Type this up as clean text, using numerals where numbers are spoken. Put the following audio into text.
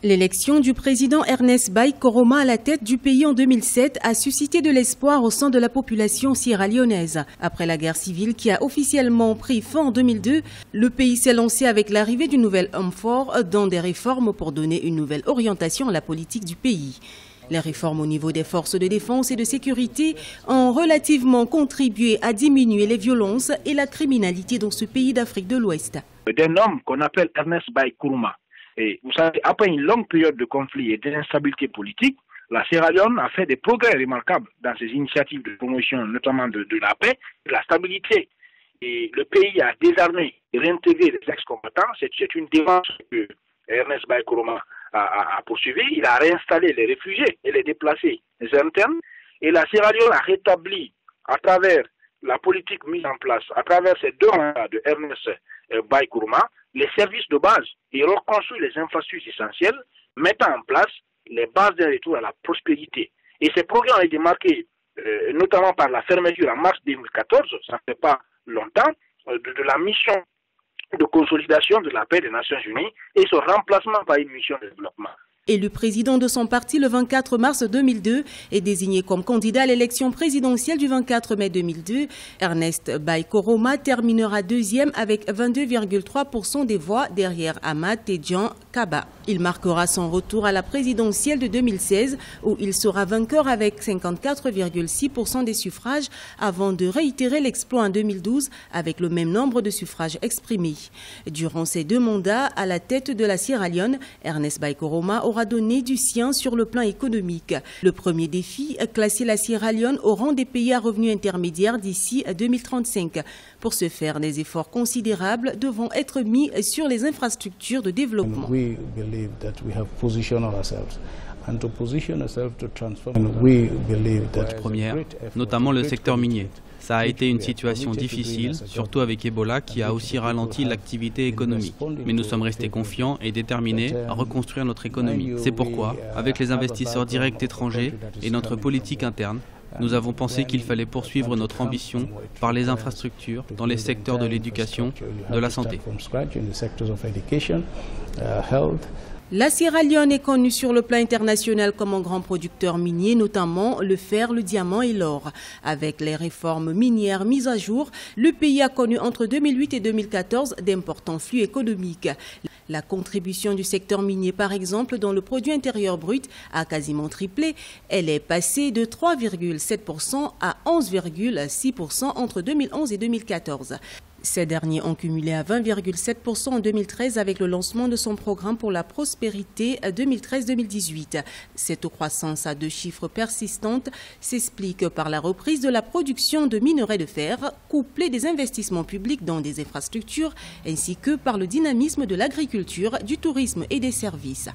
L'élection du président Ernest Bai Koroma à la tête du pays en 2007 a suscité de l'espoir au sein de la population sierra-léonaise. Après la guerre civile qui a officiellement pris fin en 2002, le pays s'est lancé avec l'arrivée du nouvel homme fort dans des réformes pour donner une nouvelle orientation à la politique du pays. Les réformes au niveau des forces de défense et de sécurité ont relativement contribué à diminuer les violences et la criminalité dans ce pays d'Afrique de l'Ouest. D'un homme qu'on appelle Ernest Bai Koroma. Et vous savez, après une longue période de conflit et d'instabilité politique, la Sierra Leone a fait des progrès remarquables dans ses initiatives de promotion, notamment de la paix, de la stabilité. Et le pays a désarmé et réintégré les ex-combattants. C'est une démarche que Ernest Bai Koroma a poursuivi. Il a réinstallé les réfugiés et les déplacés internes. Et la Sierra Leone a rétabli, à travers la politique mise en place, à travers ces deux mandats de Ernest Bai Koroma, les services de base et reconstruit les infrastructures essentielles, mettant en place les bases d'un retour à la prospérité. Et ces progrès ont été marqués notamment par la fermeture en mars 2014, ça ne fait pas longtemps, de la mission de consolidation de la paix des Nations Unies et son remplacement par une mission de développement. Et le président de son parti le 24 mars 2002 est désigné comme candidat à l'élection présidentielle du 24 mai 2002. Ernest Bai Koroma terminera deuxième avec 22,3% des voix derrière Ahmad Tejan Kaba. Il marquera son retour à la présidentielle de 2016 où il sera vainqueur avec 54,6% des suffrages avant de réitérer l'exploit en 2012 avec le même nombre de suffrages exprimés. Durant ses deux mandats à la tête de la Sierra Leone, Ernest Bai Koroma aura donné du sien sur le plan économique. Le premier défi, classer la Sierra Leone au rang des pays à revenus intermédiaires d'ici 2035. Pour ce faire, des efforts considérables devront être mis sur les infrastructures de développement. Première, notamment le secteur minier. Ça a été une situation difficile, surtout avec Ebola qui a aussi ralenti l'activité économique. Mais nous sommes restés confiants et déterminés à reconstruire notre économie. C'est pourquoi, avec les investisseurs directs étrangers et notre politique interne, nous avons pensé qu'il fallait poursuivre notre ambition par les infrastructures dans les secteurs de l'éducation, de la santé. La Sierra Leone est connue sur le plan international comme un grand producteur minier, notamment le fer, le diamant et l'or. Avec les réformes minières mises à jour, le pays a connu entre 2008 et 2014 d'importants flux économiques. La contribution du secteur minier, par exemple, dans le produit intérieur brut a quasiment triplé. Elle est passée de 3,7% à 11,6% entre 2011 et 2014. Ces derniers ont cumulé à 20,7% en 2013 avec le lancement de son programme pour la prospérité 2013-2018. Cette croissance à deux chiffres persistante s'explique par la reprise de la production de minerais de fer, couplée des investissements publics dans des infrastructures, ainsi que par le dynamisme de l'agriculture, du tourisme et des services.